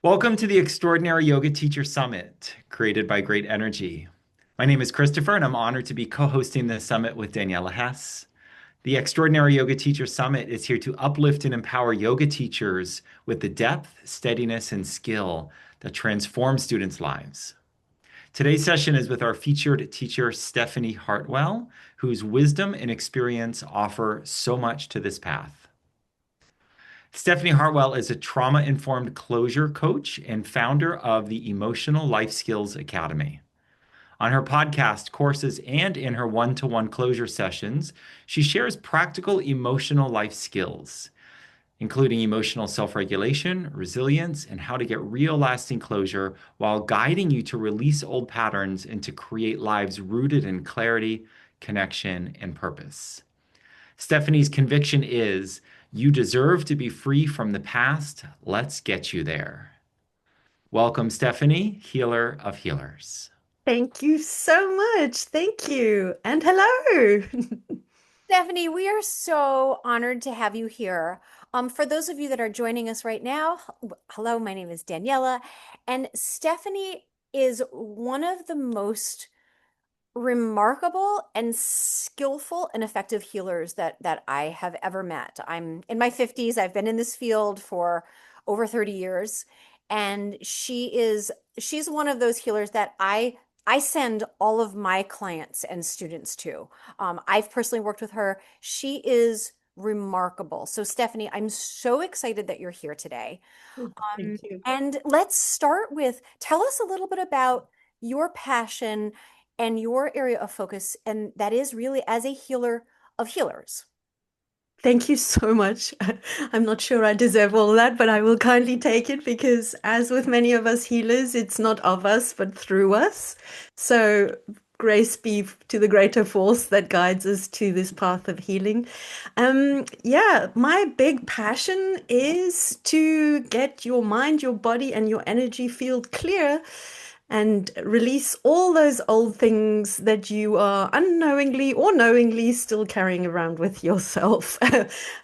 Welcome to the Extraordinary Yoga Teacher Summit, created by Great Energy. My name is Christopher, and I'm honored to be co-hosting this summit with Daniela Hess. The Extraordinary Yoga Teacher Summit is here to uplift and empower yoga teachers with the depth, steadiness, and skill that transform students' lives. Today's session is with our featured teacher, Stephanie Hartwell, whose wisdom and experience offer so much to this path. Stephanie Hartwell is a trauma-informed closure coach and founder of the Emotional Life Skills Academy. On her podcast, courses, and in her one-to-one closure sessions, she shares practical emotional life skills, including emotional self-regulation, resilience, and how to get real lasting closure while guiding you to release old patterns and to create lives rooted in clarity, connection, and purpose. Stephanie's conviction is, you deserve to be free from the past. Let's get you there. Welcome, Stephanie, healer of healers. Thank you so much. Thank you. And hello. Stephanie, we are so honored to have you here. For those of you that are joining us right now, hello, my name is Daniela, and Stephanie is one of the most remarkable and skillful and effective healers that I have ever met. I'm in my 50s. I've been in this field for over 30 years, and she's one of those healers that I send all of my clients and students to. I've personally worked with her. She is remarkable. So, Stephanie, I'm so excited that you're here today. Thank you. And let's start with tell us a little bit about your passion and your area of focus, and that is really as a healer of healers. Thank you so much. I'm not sure I deserve all that, but I will kindly take it because, as with many of us healers, it's not of us, but through us. So, grace be to the greater force that guides us to this path of healing. Yeah, my big passion is to get your mind, your body, and your energy field clear and release all those old things that you are unknowingly or knowingly still carrying around with yourself.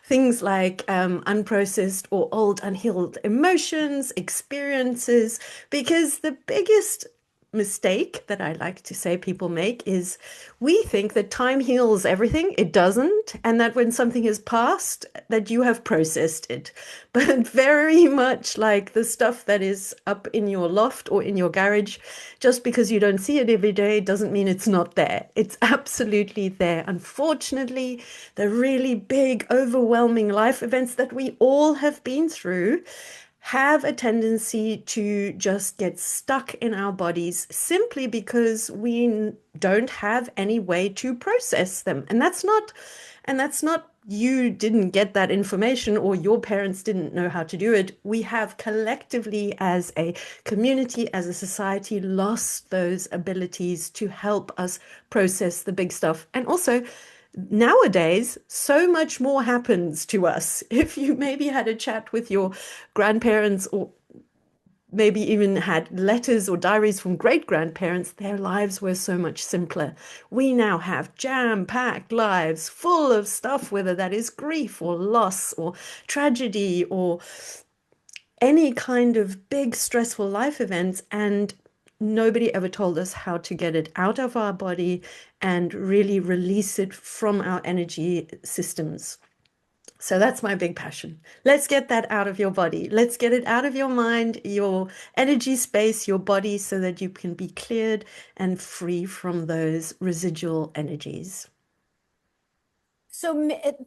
Things like unprocessed or old, unhealed emotions, experiences, because the biggest mistake that I like to say people make is we think that time heals everything. It doesn't. And that when something is past, that you have processed it. But very much like the stuff that is up in your loft or in your garage, just because you don't see it every day doesn't mean it's not there. It's absolutely there. Unfortunately, the really big, overwhelming life events that we all have been through have a tendency to just get stuck in our bodies simply because we don't have any way to process them. And that's not you didn't get that information or your parents didn't know how to do it. We have collectively, as a community, as a society, lost those abilities to help us process the big stuff. And also, nowadays, so much more happens to us. If you maybe had a chat with your grandparents or maybe even had letters or diaries from great grandparents, their lives were so much simpler. We now have jam-packed lives full of stuff, whether that is grief or loss or tragedy or any kind of big stressful life events. And nobody ever told us how to get it out of our body and really release it from our energy systems. So that's my big passion. Let's get that out of your body. Let's get it out of your mind, your energy space, your body, so that you can be cleared and free from those residual energies.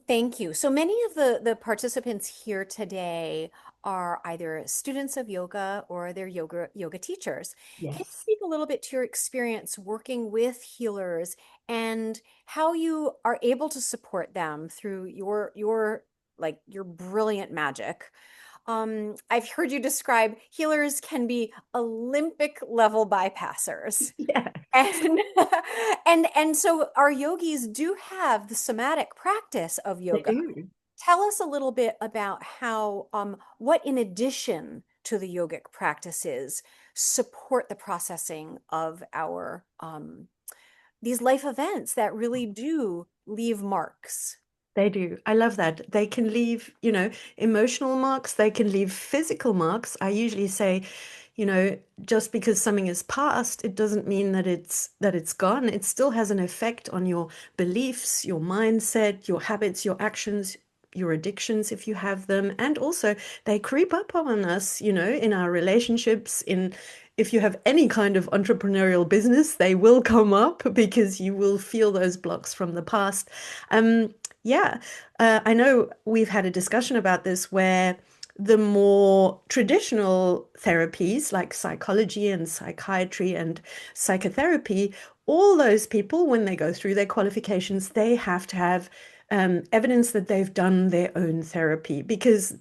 Thank you. So many of the participants here today are either students of yoga or they're yoga teachers. Can you Yes. speak a little bit to your experience working with healers and how you are able to support them through your brilliant magic? I've heard you describe healers can be Olympic level bypassers. Yeah. And and so our yogis do have the somatic practice of They yoga. do. Tell us a little bit about how what in addition to the yogic practices support the processing of our these life events that really do leave marks. They do. I love that. They can leave, emotional marks, they can leave physical marks. I usually say, just because something is past, it doesn't mean that it's gone. It still has an effect on your beliefs, your mindset, your habits, your actions, your addictions if you have them. And also they creep up on us, in our relationships, in if you have any kind of entrepreneurial business, they will come up because you will feel those blocks from the past. Yeah, I know we've had a discussion about this where the more traditional therapies like psychology and psychiatry and psychotherapy, all those people, when they go through their qualifications, they have to have evidence that they've done their own therapy because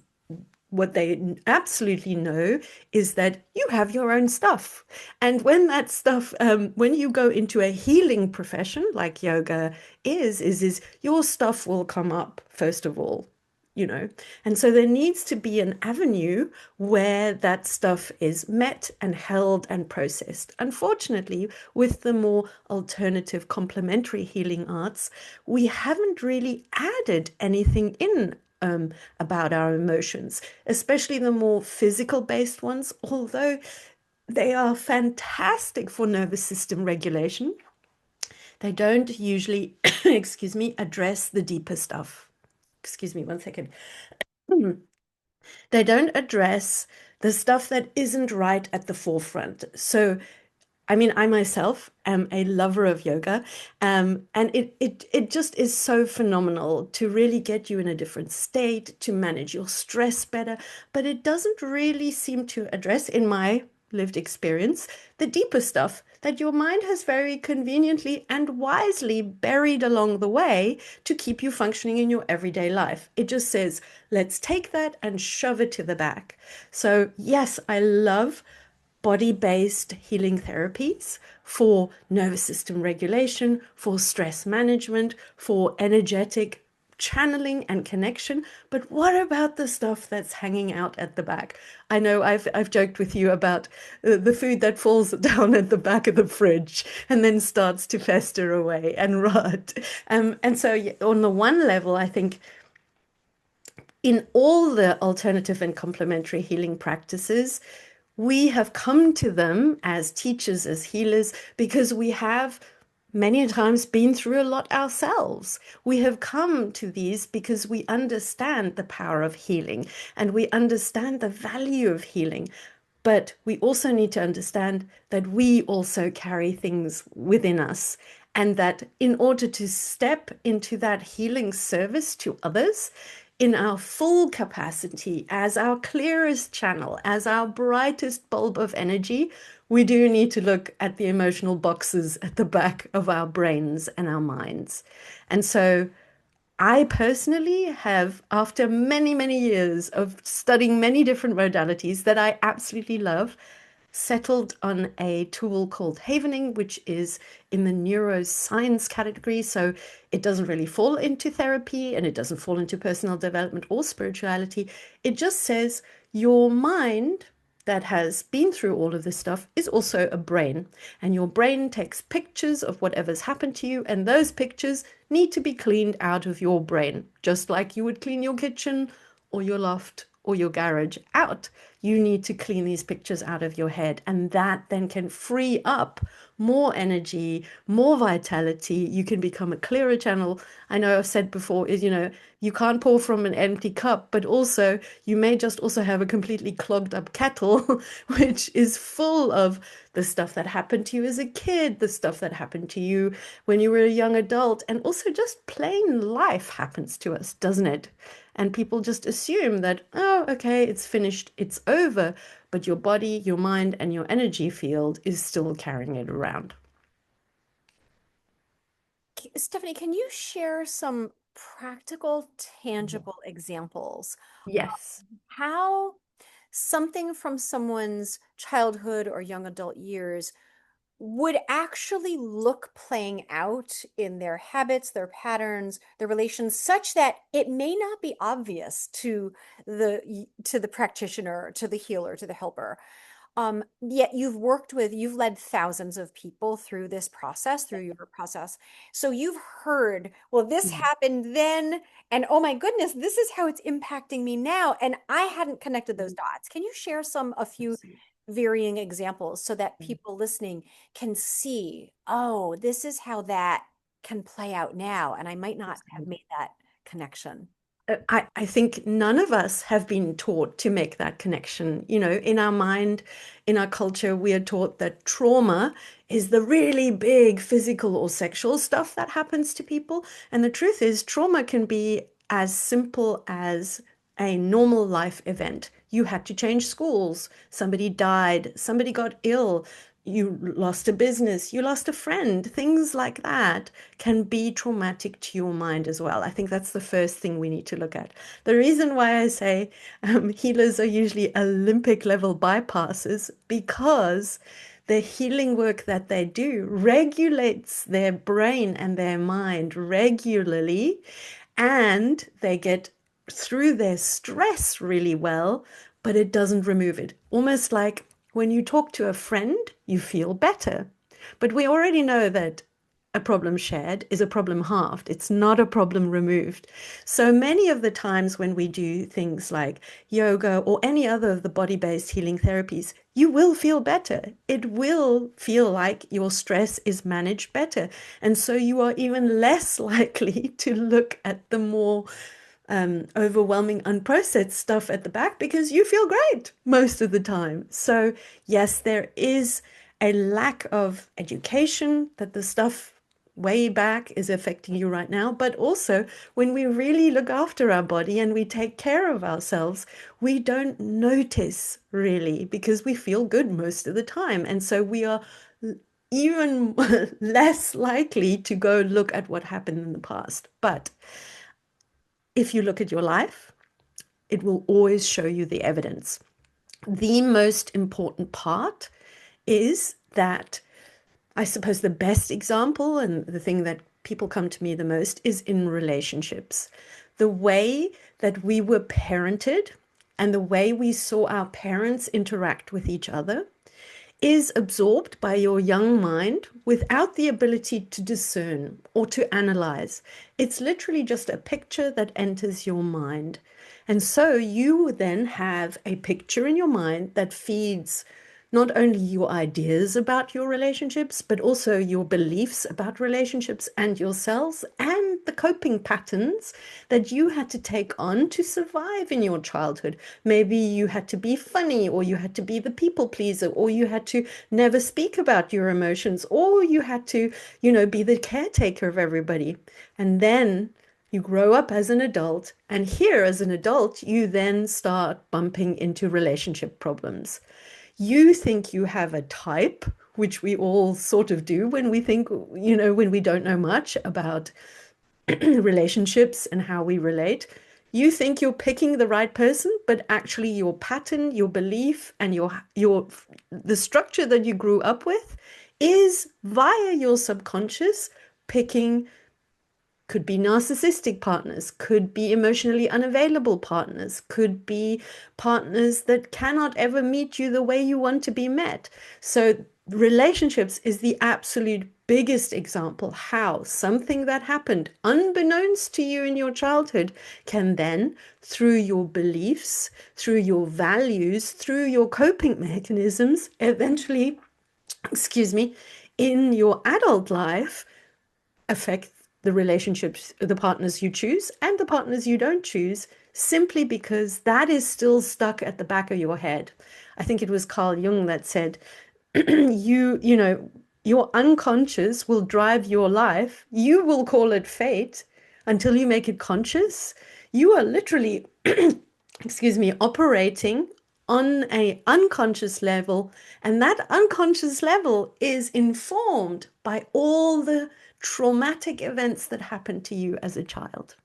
what they absolutely know is that you have your own stuff. And when that stuff, when you go into a healing profession like yoga is your stuff will come up first of all, you know. And so there needs to be an avenue where that stuff is met and held and processed. Unfortunately, with the more alternative complementary healing arts, we haven't really added anything in about our emotions, especially the more physical based ones, although they are fantastic for nervous system regulation. They don't usually, excuse me, address the deeper stuff. Excuse me, one second. They don't address the stuff that isn't right at the forefront. So I mean, I myself am a lover of yoga, and it just is so phenomenal to really get you in a different state, to manage your stress better. But it doesn't really seem to address, in my lived experience, the deeper stuff that your mind has very conveniently and wisely buried along the way to keep you functioning in your everyday life. It just says, let's take that and shove it to the back. So, yes, I love body-based healing therapies for nervous system regulation, for stress management, for energetic channeling and connection. But what about the stuff that's hanging out at the back? I know I've joked with you about the food that falls down at the back of the fridge and then starts to fester away and rot. And so on the one level, I think in all the alternative and complementary healing practices, we have come to them as teachers, as healers, because we have many times been through a lot ourselves. We have come to these because we understand the power of healing and we understand the value of healing. But we also need to understand that we also carry things within us, and that in order to step into that healing service to others in our full capacity, as our clearest channel, as our brightest bulb of energy, we do need to look at the emotional boxes at the back of our brains and our minds. And so I personally have, after many, many years of studying many different modalities that I absolutely love, settled on a tool called Havening, which is in the neuroscience category. So it doesn't really fall into therapy and it doesn't fall into personal development or spirituality. It just says your mind that has been through all of this stuff is also a brain. And your brain takes pictures of whatever's happened to you, and those pictures need to be cleaned out of your brain, just like you would clean your kitchen or your loft or your garage out. You need to clean these pictures out of your head, and that then can free up more energy, more vitality. You can become a clearer channel. I know I've said before is, you can't pour from an empty cup, but also you may just also have a completely clogged up kettle, which is full of the stuff that happened to you as a kid, the stuff that happened to you when you were a young adult, and also just plain life happens to us, doesn't it? And people just assume that, oh, okay, it's finished, it's over, but your body, your mind, and your energy field is still carrying it around. Stephanie, can you share some practical, tangible examples of Yes. how something from someone's childhood or young adult years would actually look playing out in their habits, their patterns, their relations, such that it may not be obvious to the practitioner, to the healer, to the helper? Yet you've led thousands of people through this process, through your process. So you've heard, well, this Mhm. happened then, and oh my goodness, this is how it's impacting me now. And I hadn't connected those Mhm. dots. Can you share a few Absolutely. varying examples so that Mhm. people listening can see, oh, this is how that can play out now, and I might not have Absolutely. made that connection. I think none of us have been taught to make that connection. You know, in our mind, in our culture, we are taught that trauma is the really big physical or sexual stuff that happens to people. And the truth is, trauma can be as simple as a normal life event. You had to change schools, somebody died, somebody got ill, you lost a business, you lost a friend, things like that can be traumatic to your mind as well. I think that's the first thing we need to look at. The reason why I say healers are usually Olympic level bypasses because the healing work that they do regulates their brain and their mind regularly, and they get through their stress really well, but it doesn't remove it. Almost like when you talk to a friend, you feel better. But we already know that a problem shared is a problem halved. It's not a problem removed. So many of the times when we do things like yoga or any other of the body-based healing therapies, you will feel better. It will feel like your stress is managed better. And so you are even less likely to look at the more overwhelming unprocessed stuff at the back because you feel great most of the time. So, yes, there is a lack of education that the stuff way back is affecting you right now. But also, when we really look after our body and we take care of ourselves, we don't notice really because we feel good most of the time. And so we are even less likely to go look at what happened in the past. But if you look at your life, it will always show you the evidence. The most important part is that I suppose the best example and the thing that people come to me the most is in relationships. The way that we were parented and the way we saw our parents interact with each other is absorbed by your young mind without the ability to discern or to analyze. It's literally just a picture that enters your mind. And so you then have a picture in your mind that feeds not only your ideas about your relationships, but also your beliefs about relationships and yourselves and the coping patterns that you had to take on to survive in your childhood. Maybe you had to be funny, or you had to be the people pleaser, or you had to never speak about your emotions, or you had to, be the caretaker of everybody. And then you grow up as an adult, and here as an adult, you then start bumping into relationship problems. You think you have a type, which we all sort of do when we think, when we don't know much about relationships and how we relate. You think you're picking the right person, but actually your pattern, your belief, and your the structure that you grew up with is via your subconscious picking. Could be narcissistic partners, could be emotionally unavailable partners, could be partners that cannot ever meet you the way you want to be met. So, relationships is the absolute biggest example how something that happened unbeknownst to you in your childhood can then, through your beliefs, through your values, through your coping mechanisms, eventually, excuse me, in your adult life affect the relationships, the partners you choose and the partners you don't choose, simply because that is still stuck at the back of your head. I think it was Carl Jung that said, your unconscious will drive your life. You will call it fate until you make it conscious. You are literally, excuse me, operating on a unconscious level, and that unconscious level is informed by all the traumatic events that happened to you as a child.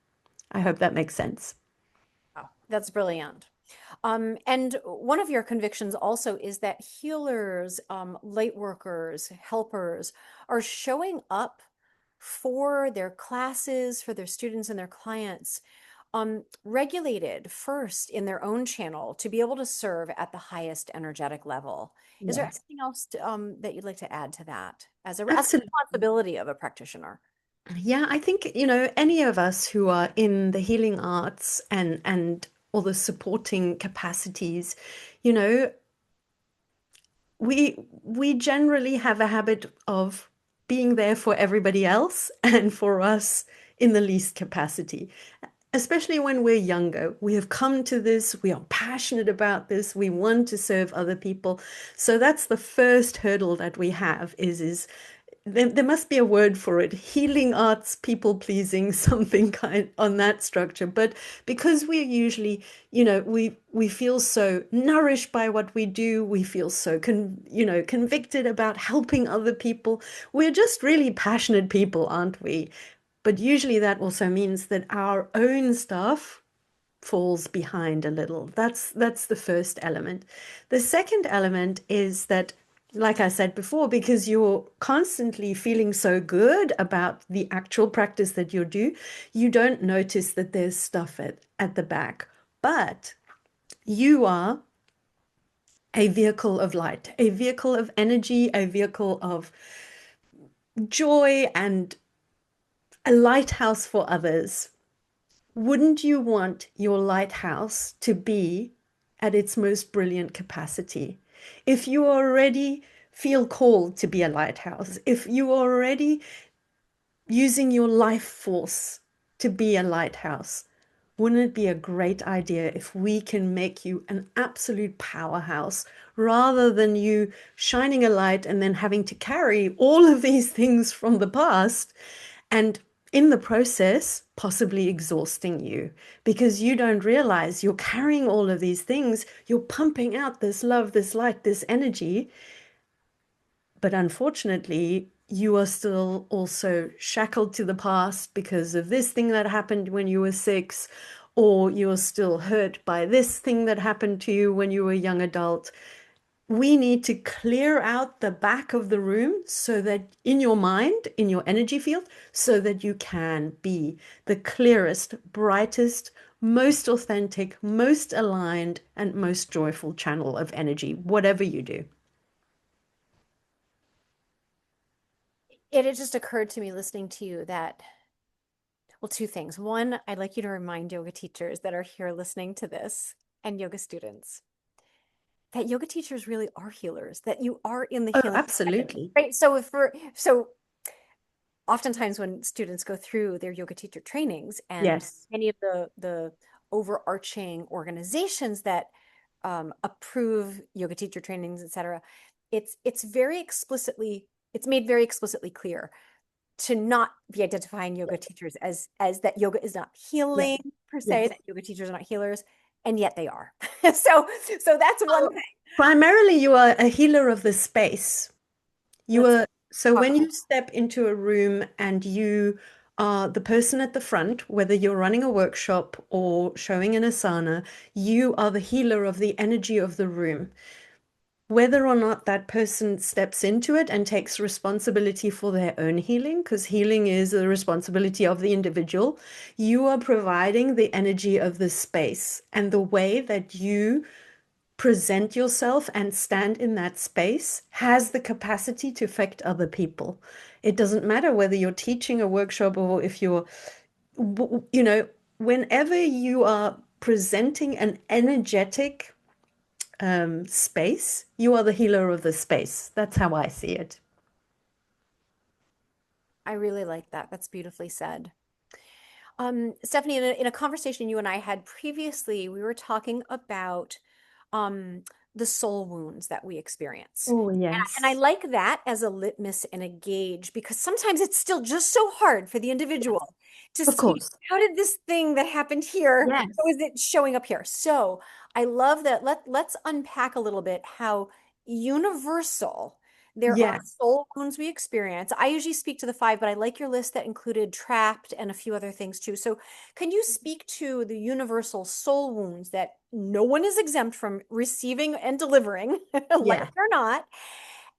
I hope that makes sense. Wow, that's brilliant. And one of your convictions also is that healers, light workers, helpers are showing up for their classes, for their students and their clients regulated first in their own channel to be able to serve at the highest energetic level. Is there Yes, anything else that you'd like to add to that as a absolutely. responsibility of a practitioner? Yeah, I think, any of us who are in the healing arts and all the supporting capacities, you know, we generally have a habit of being there for everybody else and for us in the least capacity. Especially when we're younger, we have come to this, we are passionate about this, we want to serve other people. So that's the first hurdle that we have is there must be a word for it, healing arts, people pleasing, something kind on that structure. But because we're usually, we feel so nourished by what we do, we feel so convicted about helping other people. We're just really passionate people, aren't we? But usually that also means that our own stuff falls behind a little. That's the first element. The second element is that, like I said before, because you're constantly feeling so good about the actual practice that you do, you don't notice that there's stuff at the back. But you are a vehicle of light, a vehicle of energy, a vehicle of joy, and a lighthouse for others. Wouldn't you want your lighthouse to be at its most brilliant capacity? If you already feel called to be a lighthouse, if you are already using your life force to be a lighthouse, wouldn't it be a great idea if we can make you an absolute powerhouse rather than you shining a light and then having to carry all of these things from the past and in the process, possibly exhausting you because you don't realize you're carrying all of these things. You're pumping out this love, this light, this energy. But unfortunately, you are still also shackled to the past because of this thing that happened when you were 6, or you're still hurt by this thing that happened to you when you were a young adult. We need to clear out the back of the room so that in your mind, in your energy field, so that you can be the clearest, brightest, most authentic, most aligned, and most joyful channel of energy, whatever you do. It had just occurred to me listening to you that, well, two things. One, I'd like you to remind yoga teachers that are here listening to this and yoga students that yoga teachers really are healers, that you are in the Oh, healing practice, absolutely. right? So oftentimes when students go through their yoga teacher trainings and Yes. many of the overarching organizations that approve yoga teacher trainings, etc., it's very explicitly it's made very explicitly clear to not be identifying yoga teachers as that yoga is not Yes. healing per se, Yes. that yoga teachers are not healers, and yet they are. So that's one Well, thing. primarily, you are a healer of the space. You Let's are, so talk when about you step into a room and you are the person at the front, whether you're running a workshop or showing an asana, you are the healer of the energy of the room. Whether or not that person steps into it and takes responsibility for their own healing, because healing is the responsibility of the individual, you are providing the energy of the space and the way that you present yourself and stand in that space has the capacity to affect other people. It doesn't matter whether you're teaching a workshop or if you're, you know, whenever you are presenting an energetic space, you are the healer of the space. That's how I see it. I really like that. That's beautifully said. Stephanie, in a conversation you and I had previously, we were talking about um, the soul wounds that we experience. Oh, And I yes. like that as a litmus and a gauge because sometimes it's still just so hard for the Yes, individual to of see course. how did this thing that happened here, how Yes. is it showing up here? So I love that. Let's unpack a little bit how universal there are Yes. soul wounds we experience. I usually speak to the five, but I like your list that included trapped and a few other things too. So can you speak to the universal soul wounds that no one is exempt from receiving and delivering, like Yeah. it or not,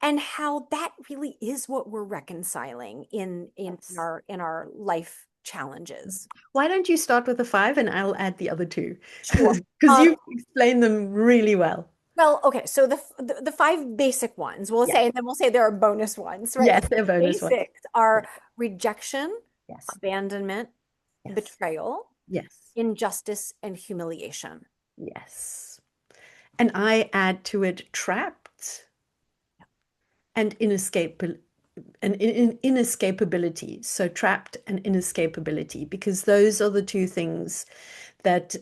and how that really is what we're reconciling in Yes. our life challenges? Why don't you start with the five and I'll add the other two? Sure. Because you've explained them really well. Well, okay, so the five basic ones, we'll Yeah. say, and then we'll say there are bonus ones, right? Yes, they're bonus ones. Basics are Yeah. rejection, Yes. abandonment, Yes. betrayal, Yes. injustice, and humiliation. Yes. And I add to it trapped and inescapable and inescapability. So trapped and inescapability, because those are the two things that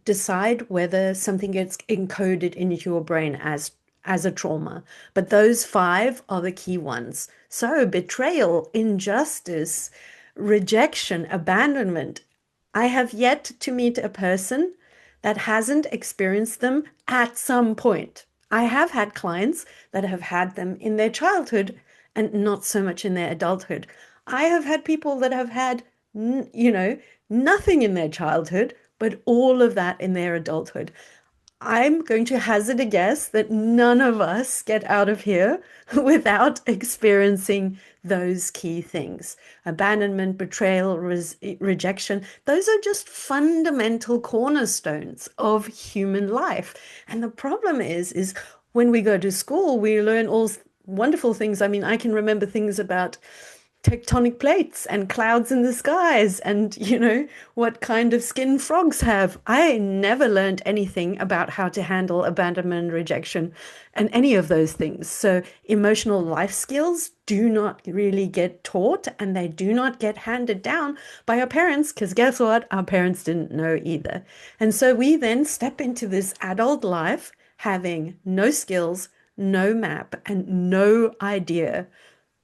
decide whether something gets encoded into your brain as a trauma. But those five are the key ones. So betrayal, injustice, rejection, abandonment. I have yet to meet a person that hasn't experienced them at some point. I have had clients that have had them in their childhood and not so much in their adulthood. I have had people that have had, nothing in their childhood, but all of that in their adulthood. I'm going to hazard a guess that none of us get out of here without experiencing those key things. Abandonment, betrayal, rejection. Those are just fundamental cornerstones of human life. And the problem is when we go to school, we learn all wonderful things. I mean, I can remember things about tectonic plates and clouds in the skies and what kind of skin frogs have. I never learned anything about how to handle abandonment, rejection, and any of those things. So emotional life skills do not really get taught, and they do not get handed down by our parents, because guess what, our parents didn't know either. And so we then step into this adult life having no skills, no map, and no idea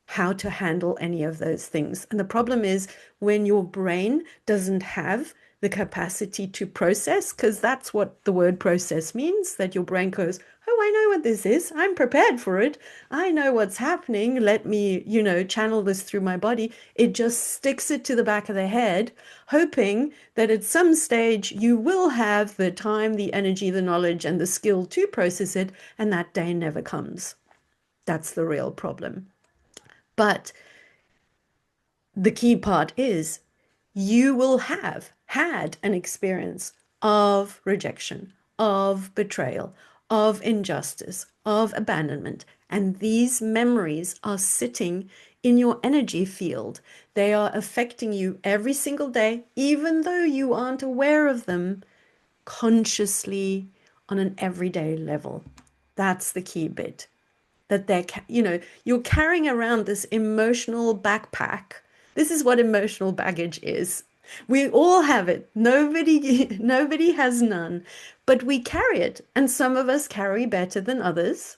how to handle any of those things. And the problem is when your brain doesn't have the capacity to process, because that's what the word process means, that your brain goes, oh, I know what this is. I'm prepared for it. I know what's happening. Let me, channel this through my body. It just sticks it to the back of the head, hoping that at some stage you will have the time, the energy, the knowledge, and the skill to process it. And that day never comes. That's the real problem. But the key part is you will have had an experience of rejection, of betrayal, of injustice, of abandonment. And these memories are sitting in your energy field. They are affecting you every single day, even though you aren't aware of them consciously on an everyday level. That's the key bit, that you're carrying around this emotional backpack. This is what emotional baggage is. We all have it. Nobody has none, but we carry it. And some of us carry better than others.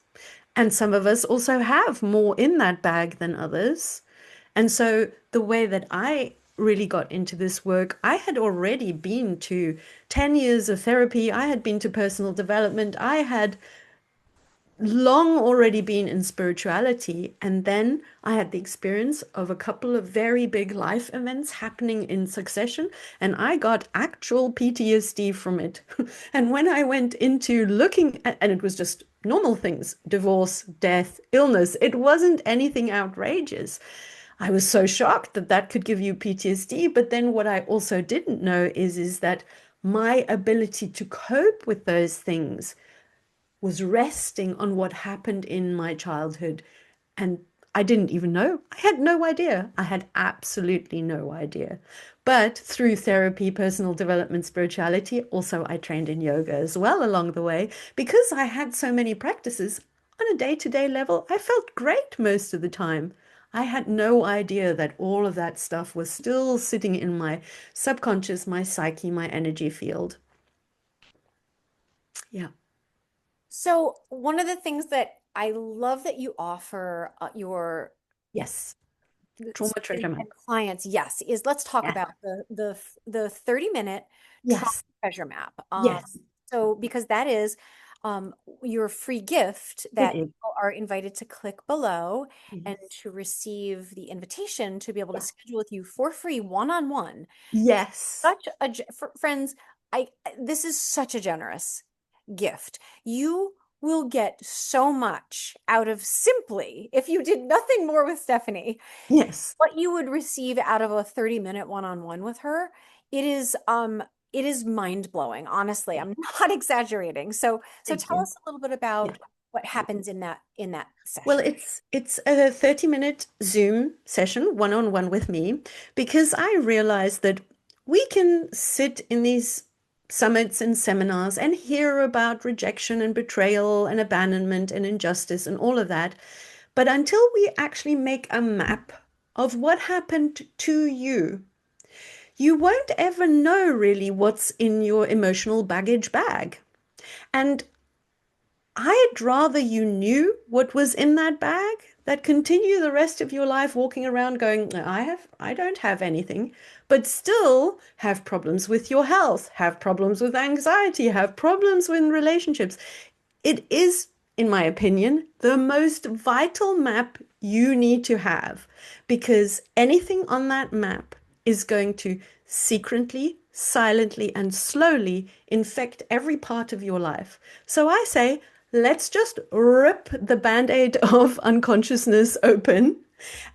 And some of us also have more in that bag than others. And so the way that I really got into this work, I had already been to 10 years of therapy. I had been to personal development. I had long already been in spirituality. And then I had the experience of a couple of very big life events happening in succession, and I got actual PTSD from it. And when I went into looking at, and it was just normal things, divorce, death, illness, it wasn't anything outrageous. I was so shocked that that could give you PTSD. But then what I also didn't know is that my ability to cope with those things was resting on what happened in my childhood. And I didn't even know. I had no idea. I had absolutely no idea. But through therapy, personal development, spirituality, also I trained in yoga as well along the way. Because I had so many practices on a day-to-day level, I felt great most of the time. I had no idea that all of that stuff was still sitting in my subconscious, my psyche, my energy field. Yeah. So one of the things that I love that you offer your Yes. Trauma treasure students map. and clients, yes, is let's talk Yeah. about the 30-minute trauma Yes. treasure map. Yes. So because that is your free gift It that is. people are invited to click below and Yes. to receive the invitation to be able to Yeah. schedule with you for free one-on-one. Yes. Such a friends, I this is such a generous gift. You will get so much out of simply, if you did nothing more with Stephanie, Yes. what you would receive out of a 30-minute one-on-one with her. It is it is mind-blowing, honestly. I'm not exaggerating. So Thank tell you. us a little bit Yeah. about what happens in that Well, session. it's a 30-minute Zoom session, one-on-one with me, because I realize that we can sit in these summits and seminars and hear about rejection and betrayal and abandonment and injustice and all of that. But until we actually make a map of what happened to you won't ever know really what's in your emotional baggage bag. And I'd rather you knew what was in that bag than continue the rest of your life walking around going, I don't have anything, but still have problems with your health, have problems with anxiety, have problems with relationships. It is, in my opinion, the most vital map you need to have because anything on that map is going to secretly, silently, and slowly infect every part of your life. So I say, let's just rip the band-aid of unconsciousness open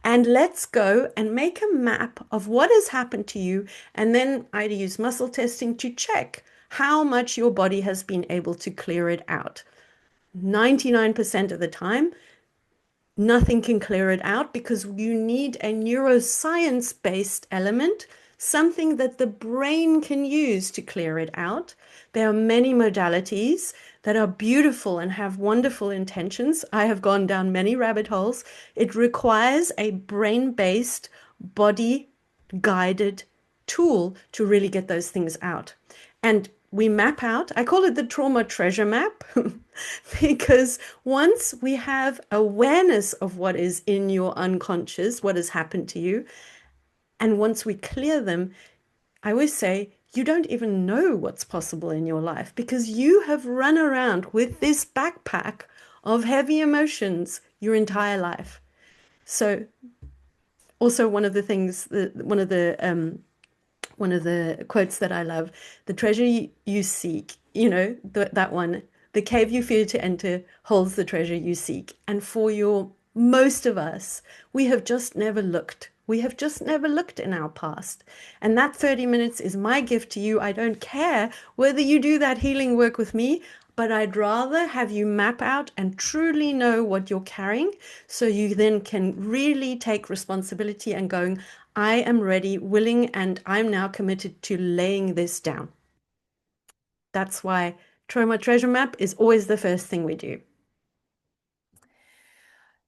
and let's go and make a map of what has happened to you. And then I'd use muscle testing to check how much your body has been able to clear it out. 99% of the time, nothing can clear it out because you need a neuroscience-based element, something that the brain can use to clear it out. There are many modalities that are beautiful and have wonderful intentions. I have gone down many rabbit holes. It requires a brain-based, body-guided tool to really get those things out. And we map out, I call it the trauma treasure map, because once we have awareness of what is in your unconscious, what has happened to you, and once we clear them, I always say, you don't even know what's possible in your life because you have run around with this backpack of heavy emotions your entire life. So, also one of the things, one of the quotes that I love, the treasure you seek, that one, the cave you fear to enter holds the treasure you seek. And for most of us, we have just never looked. We have just never looked in our past. And that 30 minutes is my gift to you. I don't care whether you do that healing work with me, but I'd rather have you map out and truly know what you're carrying so you then can really take responsibility and going, I am ready, willing, and I'm now committed to laying this down. That's why Trauma Treasure Map is always the first thing we do.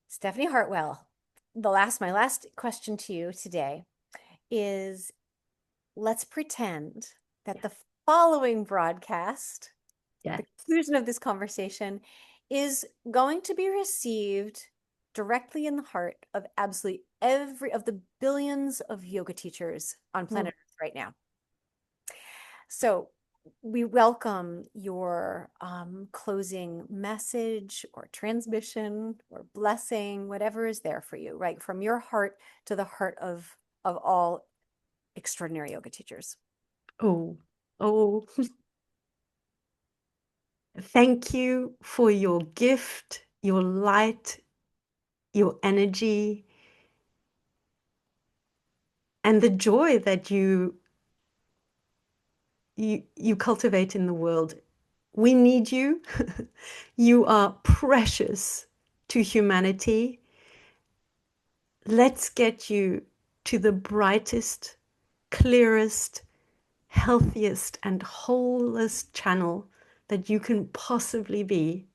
Stephanie Hartwell, my last question to you today is, let's pretend that the following broadcast, Yes. the conclusion of this conversation, is going to be received directly in the heart of absolutely every of the billions of yoga teachers on planet Earth right now. So we welcome your closing message or transmission or blessing, whatever is there for you, right? From your heart to the heart of all extraordinary yoga teachers. Oh, oh, thank you for your gift, your light, your energy, and the joy that you cultivate in the world. We need you. You are precious to humanity. Let's get you to the brightest, clearest, healthiest, and wholest channel that you can possibly be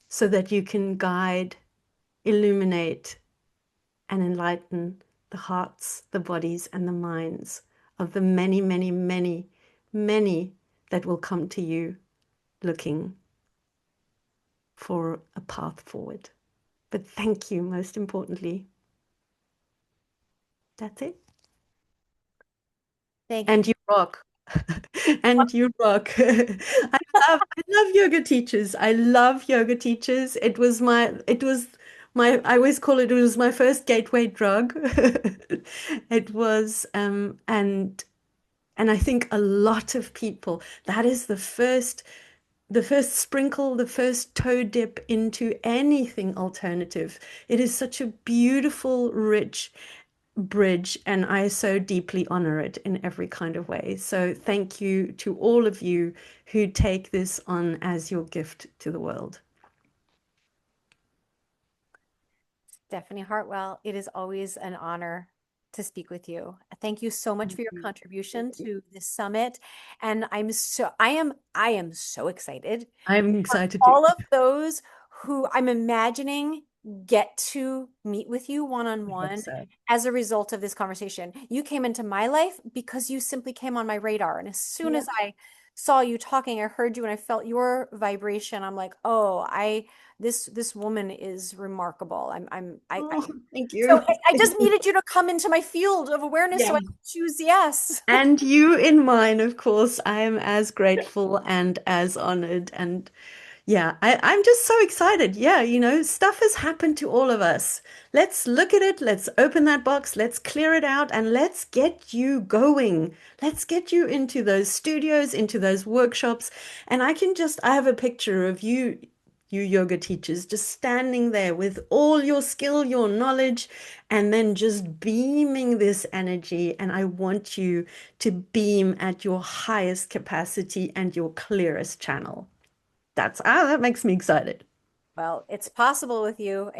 so that you can guide, illuminate, and enlighten the hearts, the bodies, and the minds of the many, many, many, many that will come to you looking for a path forward. But thank you, most importantly. That's it. Thank you. And you rock. And you rock. I love yoga teachers. I love yoga teachers. I always call it was my first gateway drug. It was, and I think a lot of people, that is the first the first sprinkle, the first toe dip into anything alternative. It is such a beautiful, rich bridge, and I so deeply honor it in every kind of way. So thank you to all of you who take this on as your gift to the world. Stephanie Hartwell, it is always an honor to speak with you. Thank you so much Thank for your you. contribution Thank you. to this summit. And I am so excited I'm for excited too. all of those who I'm imagining get to meet with you I hope one-on-one so. as a result of this conversation. You came into my life because you simply came on my radar. And as soon Yeah. as I saw you talking, I heard you and I felt your vibration. I'm like, oh, this woman is remarkable. Oh, thank So you. I just needed you to come into my field of awareness so Yeah. I could choose yes. And you in mine, of course. I am as grateful and as honored. And yeah, I'm just so excited. Yeah, stuff has happened to all of us. Let's look at it. Let's open that box. Let's clear it out and let's get you going. Let's get you into those studios, into those workshops. And I have a picture of you yoga teachers just standing there with all your skill, your knowledge, and then just beaming this energy. And I want you to beam at your highest capacity and your clearest channel. That makes me excited. Well, it's possible with you.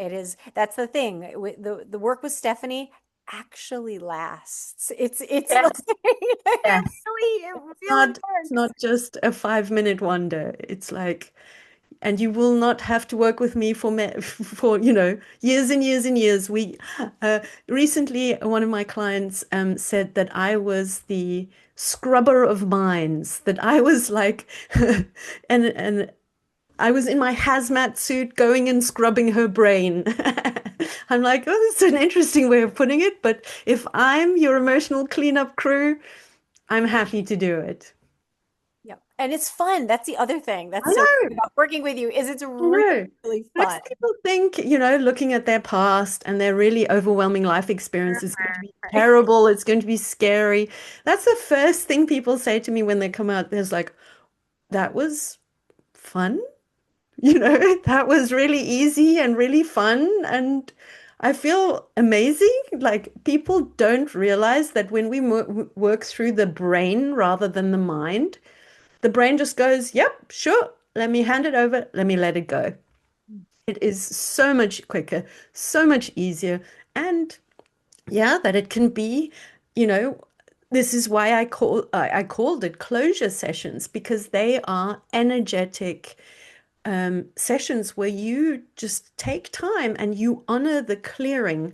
That's the thing. The work with Stephanie actually lasts. It's like Yes, it yes. really It's works. not just a 5 minute wonder. It's like, and you will not have to work with me for for years and years and years. We recently one of my clients said that I was the scrubber of minds, that I was like, and I was in my hazmat suit going and scrubbing her brain. I'm like, oh, this is an interesting way of putting it, but if I'm your emotional cleanup crew, I'm happy to do it. Yeah. And it's fun. That's the other thing that's I so know, great about working with you is it's I really, know. really fun. Most people think, looking at their past and their really overwhelming life experience is going to be terrible, it's going to be scary. That's the first thing people say to me when they come out. There's like, that was fun. That was really easy and really fun. And I feel amazing. Like people don't realize that when we work through the brain rather than the mind, the brain just goes, yep, sure, let me hand it over, let me let it go. It is so much quicker, so much easier. And yeah, that it can be, you know, this is why I called it closure sessions because they are energetic sessions where you just take time and you honor the clearing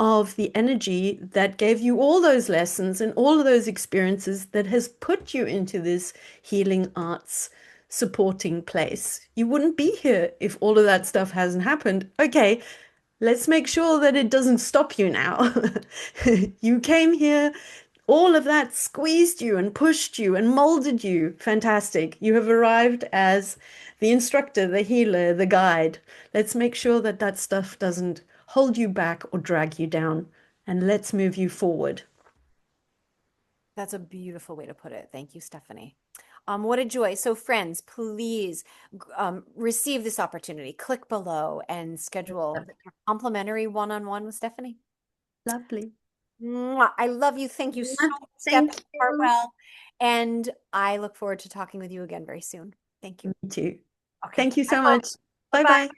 of the energy that gave you all those lessons and all of those experiences that has put you into this healing arts supporting place. You wouldn't be here if all of that stuff hasn't happened. Okay, let's make sure that it doesn't stop you now. You came here, all of that squeezed you and pushed you and molded you. Fantastic. You have arrived as the instructor, the healer, the guide. Let's make sure that that stuff doesn't hold you back or drag you down. And let's move you forward. That's a beautiful way to put it. Thank you, Stephanie. What a joy. So, friends, please receive this opportunity. Click below and schedule a complimentary one-on-one with Stephanie. Lovely. Mwah. I love you. Thank you so much, Stephanie Thank you. Hartwell. And I look forward to talking with you again very soon. Thank you. Me too. Okay. Thank you Bye, so much. folks. Bye Bye-bye. bye.